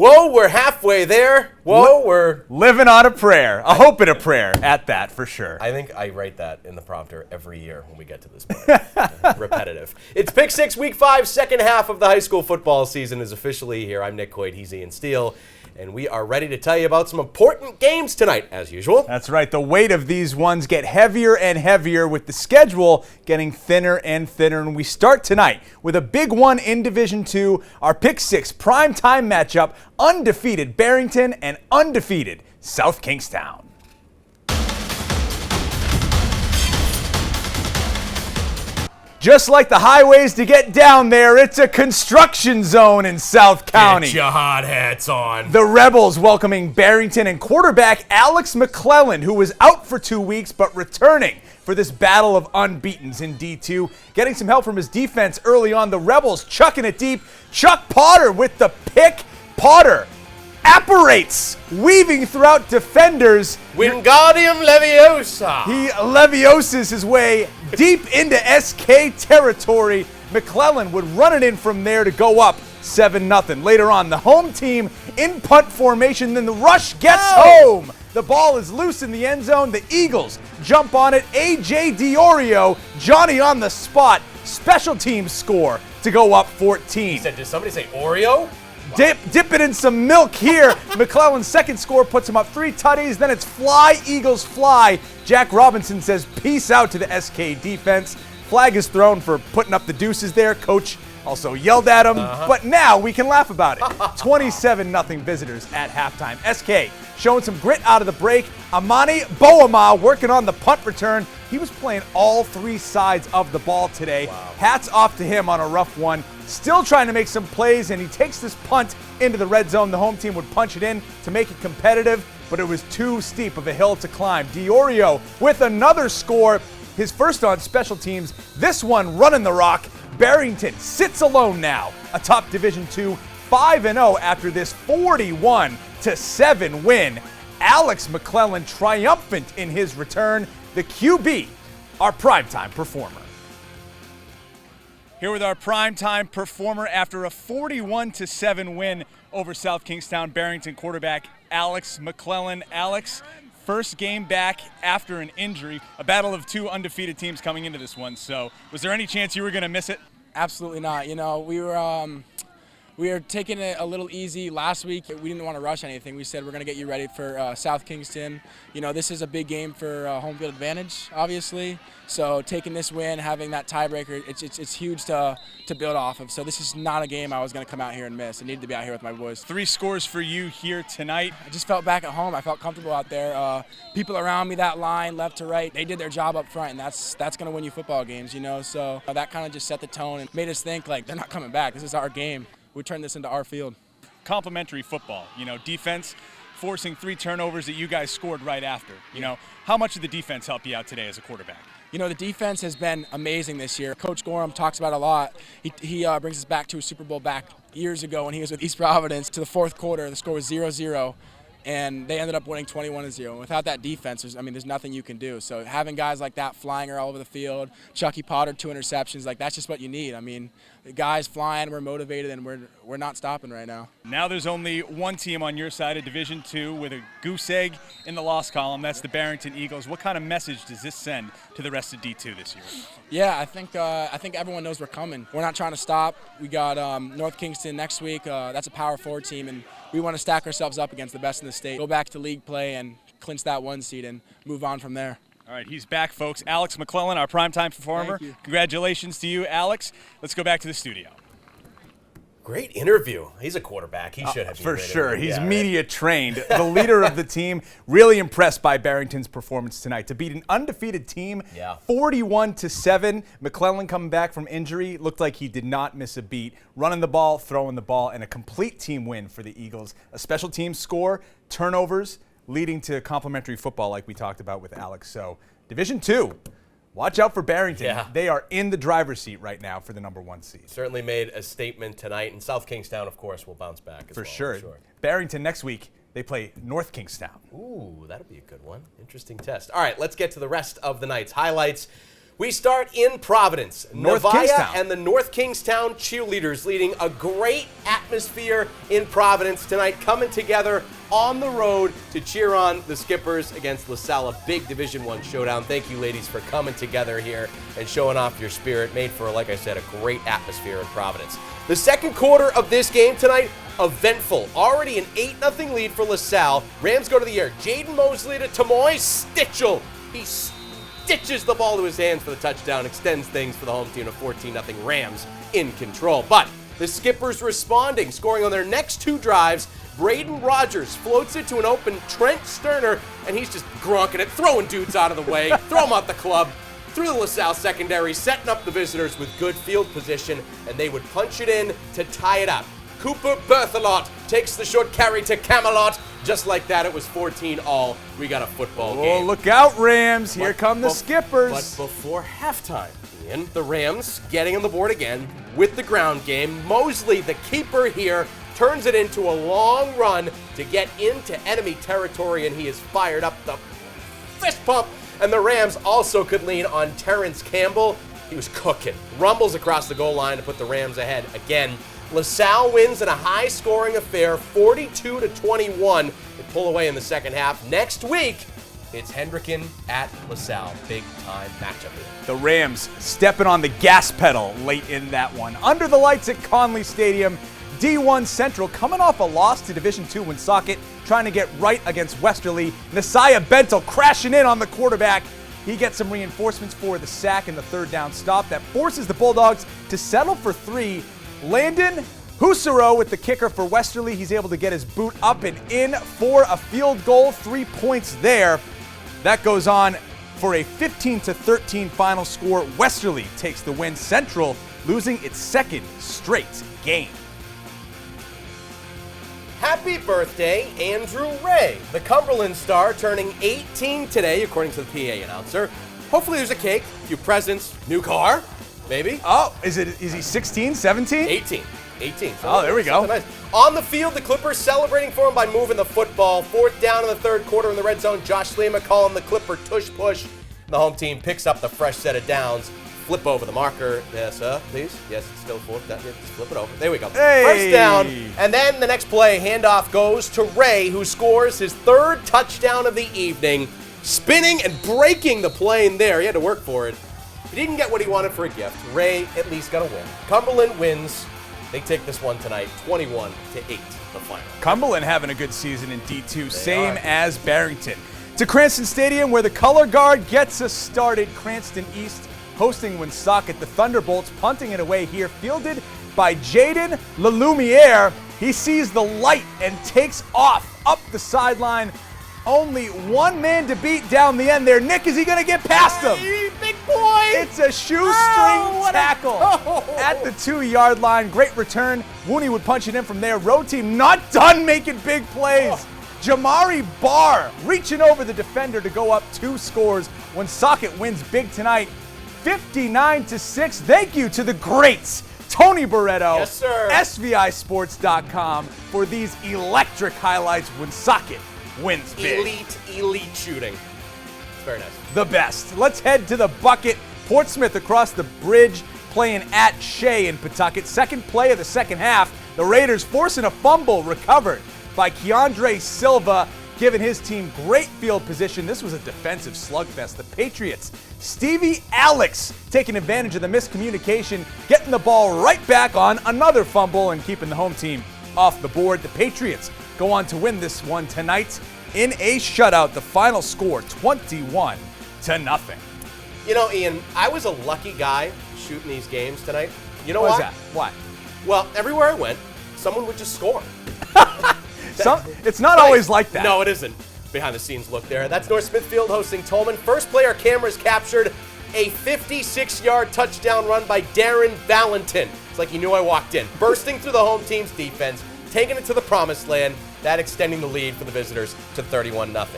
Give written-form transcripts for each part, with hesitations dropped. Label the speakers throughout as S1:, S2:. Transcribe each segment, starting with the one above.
S1: Whoa, we're halfway there. Whoa, we're
S2: living on a prayer. A hope and a prayer at that, for sure.
S1: I think I write that in the prompter every year when we get to this point. Repetitive. It's Pick 6, Week 5, second half of the high school football season is officially here. I'm Nick Coit, he's Ian Steele, and we are ready to tell you about some important games tonight, as usual.
S2: That's right. The weight of these ones get heavier and heavier with the schedule getting thinner and thinner. And we start tonight with a big one in Division II, our Pick 6 primetime matchup, undefeated Barrington and undefeated South Kingstown. Just like the highways to get down there, it's a construction zone in South County.
S1: Get your hard hats on.
S2: The Rebels welcoming Barrington and quarterback Alex McClellan, who was out for 2 weeks but returning for this battle of unbeatens in D2. Getting some help from his defense early on, the Rebels chucking it deep. Chuck Potter with the pick. Potter apparates, weaving throughout defenders.
S1: Wingardium Leviosa.
S2: He Levioses his way deep into SK territory. McClellan would run it in from there to go up 7-0. Later on, the home team in punt formation, then the rush gets home. The ball is loose in the end zone. The Eagles jump on it. A.J. Diorio, Johnny on the spot. Special teams score to go up 14.
S1: He said, did somebody say Oreo?
S2: Dip it in some milk here. McClellan's second score puts him up 3 tutties. Then it's fly, Eagles fly. Jack Robinson says peace out to the SK defense. Flag is thrown for putting up the deuces there. Coach also yelled at him, but now we can laugh about it. 27-0 visitors at halftime. SK showing some grit out of the break. Amani Boama working on the punt return. He was playing all 3 sides of the ball today. Wow. Hats off to him on a rough one. Still trying to make some plays, and he takes this punt into the red zone. The home team would punch it in to make it competitive, but it was too steep of a hill to climb. Diorio with another score, his first on special teams. This one running the rock. Barrington sits alone now, atop Division II, 5-0 after this 41-7 win. Alex McClellan triumphant in his return. The QB, our primetime performer. Here with our primetime performer after a 41-7 win over South Kingstown, Barrington quarterback Alex McClellan. Alex, first game back after an injury, a battle of 2 undefeated teams coming into this one. So was there any chance you were going to miss it?
S3: Absolutely not. You know, we were taking it a little easy last week. We didn't want to rush anything. We said we're going to get you ready for South Kingston. You know, this is a big game for home field advantage, obviously. So taking this win, having that tiebreaker, it's huge to build off of. So this is not a game I was going to come out here and miss. I needed to be out here with my boys.
S2: 3 scores for you here tonight.
S3: I just felt back at home. I felt comfortable out there. People around me, that line, left to right, they did their job up front, and that's going to win you football games, you know. So that kind of just set the tone and made us think, like, they're not coming back. This is our game. We turn this into our field.
S2: Complementary football, you know, defense forcing 3 turnovers that you guys scored right after. You know, how much did the defense help you out today as a quarterback?
S3: You know, the defense has been amazing this year. Coach Gorham talks about it a lot. He brings us back to a Super Bowl back years ago when he was with East Providence. To the fourth quarter, the score was 0-0. And they ended up winning 21-0. And without that defense, there's nothing you can do. So having guys like that flying all over the field, Chucky Potter, 2 interceptions, like that's just what you need. I mean, the guys flying, we're motivated, and we're not stopping right now.
S2: Now there's only one team on your side of Division II with a goose egg in the loss column. That's the Barrington Eagles. What kind of message does this send to the rest of D2 this year?
S3: Yeah, I think everyone knows we're coming. We're not trying to stop. We got North Kingston next week. That's a Power 4 team, and we want to stack ourselves up against the best in the state. Go back to league play and clinch that 1 seed and move on from there.
S2: All right, he's back, folks. Alex McClellan, our primetime performer.
S3: Thank you.
S2: Congratulations to you, Alex. Let's go back to the studio.
S1: Great interview. He's a quarterback. He should have been
S2: for sure. He's
S1: right?
S2: media trained. The leader of the team. Really impressed by Barrington's performance tonight. To beat an undefeated team, 41-7. McClellan coming back from injury. Looked like he did not miss a beat. Running the ball, throwing the ball, and a complete team win for the Eagles. A special team score, turnovers, leading to complementary football like we talked about with Alex. So, Division II. Watch out for Barrington.
S1: Yeah.
S2: They are in the driver's seat right now for the number 1 seed.
S1: Certainly made a statement tonight, and South Kingstown, of course, will bounce back as
S2: For
S1: well.
S2: sure. Barrington next week, they play North Kingstown.
S1: Ooh, that'll be a good one. Interesting test. All right, let's get to the rest of the night's highlights. We start in Providence.
S2: North
S1: Nevaeh
S2: Kingstown.
S1: and the North Kingstown cheerleaders leading a great atmosphere in Providence tonight, coming together on the road to cheer on the Skippers against LaSalle, a big Division I showdown. Thank you, ladies, for coming together here and showing off your spirit. Made for, like I said, a great atmosphere in Providence. The second quarter of this game tonight, eventful. Already an 8-0 lead for LaSalle. Rams go to the air. Jaden Mosley to Tamoy Stitchell. He stitches the ball to his hands for the touchdown, extends things for the home team to 14-0 Rams in control. But the Skippers responding, scoring on their next two drives. Braden Rogers floats it to an open Trent Sterner, and he's just gronking it, throwing dudes out of the way, throw him out the club, through the LaSalle secondary, setting up the visitors with good field position, and they would punch it in to tie it up. Cooper Berthelot takes the short carry to Camelot. Just like that, it was 14-all. We got a football game.
S2: Oh, look out, Rams. Here come the Skippers.
S1: But before halftime, Ian, the Rams getting on the board again with the ground game. Mosley, the keeper here, turns it into a long run to get into enemy territory, and he is fired up the fist pump. And the Rams also could lean on Terrence Campbell. He was cooking. Rumbles across the goal line to put the Rams ahead again. LaSalle wins in a high-scoring affair, 42-21. They pull away in the second half. Next week, it's Hendricken at LaSalle. Big-time matchup here.
S2: The Rams stepping on the gas pedal late in that one. Under the lights at Conley Stadium, D1 Central coming off a loss to Division II Woonsocket, trying to get right against Westerly. Nasiah Bentel crashing in on the quarterback. He gets some reinforcements for the sack and the third down stop that forces the Bulldogs to settle for 3. Landon Husaro with the kicker for Westerly. He's able to get his boot up and in for a field goal. 3 points there. That goes on for a 15-13 final score. Westerly takes the win. Central losing its second straight game.
S1: Happy birthday, Andrew Ray, the Cumberland star, turning 18 today, according to the PA announcer. Hopefully there's a cake, a few presents, new car, maybe.
S2: Oh, is he 16, 17?
S1: 18. So
S2: oh, there we go.
S1: nice. On the field, the Clippers celebrating for him by moving the football. 4th down in the third quarter in the red zone. Josh Lima calling the Clipper tush push. The home team picks up the fresh set of downs. Flip over the marker. Yes, please. Yes, it's still 4th down. Just flip it over. There we go.
S2: Hey.
S1: First down. And then the next play, handoff goes to Ray, who scores his 3rd touchdown of the evening. Spinning and breaking the plane there. He had to work for it. He didn't get what he wanted for a gift. Ray at least got a win. Cumberland wins. They take this one tonight, 21-8, the final.
S2: Cumberland having a good season in D2, same as Barrington. To Cranston Stadium, where the color guard gets us started. Cranston East hosting Woonsocket. The Thunderbolts punting it away here, fielded by Jaden LeLumiere. He sees the light and takes off up the sideline. Only one man to beat down the end there. Nick, is he going to get past him?
S1: Big boy!
S2: It's a shoestring tackle at the 2-yard line. Great return. Wooney would punch it in from there. Road team not done making big plays. Jamari Barr reaching over the defender to go up 2 scores. Woonsocket wins big tonight, 59-6. Thank you to the greats, Tony Barretto,
S1: yes, sir.
S2: SVISports.com, for these electric highlights. Woonsocket wins big.
S1: Elite shooting. It's very nice.
S2: The best. Let's head to the bucket. Portsmouth across the bridge playing at Shea in Pawtucket. Second play of the second half. The Raiders forcing a fumble recovered by Keandre Silva, giving his team great field position. This was a defensive slugfest. The Patriots, Stevie Alex taking advantage of the miscommunication, getting the ball right back on another fumble and keeping the home team off the board. The Patriots go on to win this one tonight in a shutout. The final score, 21-0.
S1: You know, Ian, I was a lucky guy shooting these games tonight. You know
S2: What
S1: why?
S2: is that? Why?
S1: Well, everywhere I went, someone would just score.
S2: It's not always like that.
S1: No, it isn't. Behind the scenes look there. That's North Smithfield hosting Tolman. First play our cameras captured a 56-yard touchdown run by Darren Valentin. It's like he knew I walked in. Bursting through the home team's defense, taking it to the promised land, that extending the lead for the visitors to 31-0.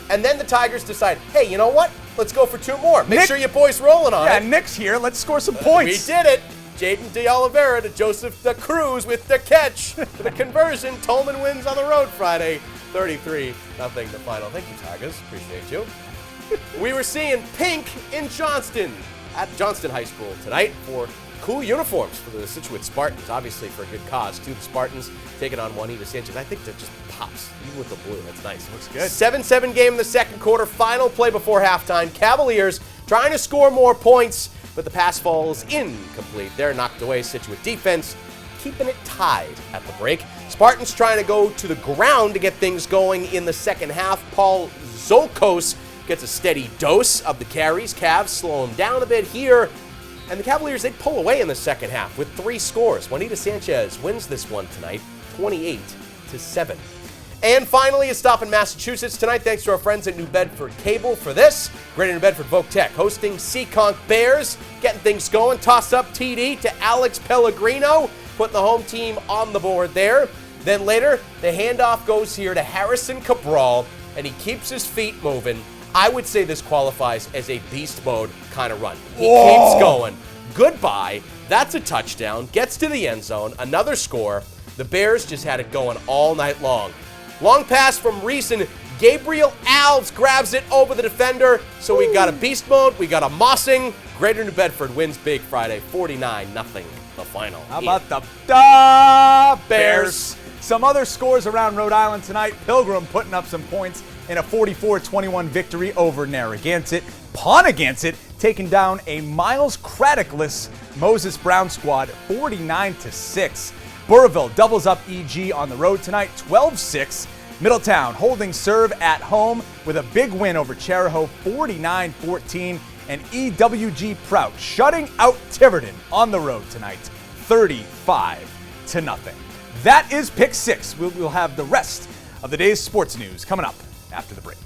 S1: And then the Tigers decide, hey, you know what? Let's go for 2 more. Make sure your boys rolling on it.
S2: Nick's here. Let's score some points.
S1: We did it. Jaden De Oliveira to Joseph De Cruz with the catch. For the conversion, Tolman wins on the road Friday, 33-0 the final. Thank you, Tigers. Appreciate you. We were seeing pink in Johnston. at Johnston High School tonight for cool uniforms for the Scituate Spartans, obviously for a good cause. Two Spartans taking on Juanita Sanchez. I think that just pops, even with the blue. That's nice.
S2: Looks good.
S1: 7-7 game in the second quarter. Final play before halftime. Cavaliers trying to score more points, but the pass falls incomplete. They're knocked away. Scituate defense keeping it tied at the break. Spartans trying to go to the ground to get things going in the second half. Paul Zolkos gets a steady dose of the carries. Cavs slow him down a bit here. And the Cavaliers, they pull away in the second half with 3 scores. Juanita Sanchez wins this one tonight, 28-7. And finally, a stop in Massachusetts tonight, thanks to our friends at New Bedford Cable for this. Greater New Bedford Voc-Tech hosting Seekonk Bears, getting things going. Toss up TD to Alex Pellegrino, putting the home team on the board there. Then later, the handoff goes here to Harrison Cabral, and he keeps his feet moving. I would say this qualifies as a beast mode kind of run. He keeps going. Goodbye. That's a touchdown. Gets to the end zone. Another score. The Bears just had it going all night long. Long pass from Reese, and Gabriel Alves grabs it over the defender. So we got a beast mode. We got a mossing. Greater New Bedford wins big Friday, 49-0. The final.
S2: How about the Bears? Some other scores around Rhode Island tonight. Pilgrim putting up some points in a 44-21 victory over Narragansett. Ponagansett taking down a Miles Craddock-less Moses Brown squad 49-6. Burrillville doubles up EG on the road tonight 12-6. Middletown holding serve at home with a big win over Chariho 49-14. And EWG Prout shutting out Tiverton on the road tonight 35-0. That is Pick 6. We'll have the rest of the day's sports news coming up after the break.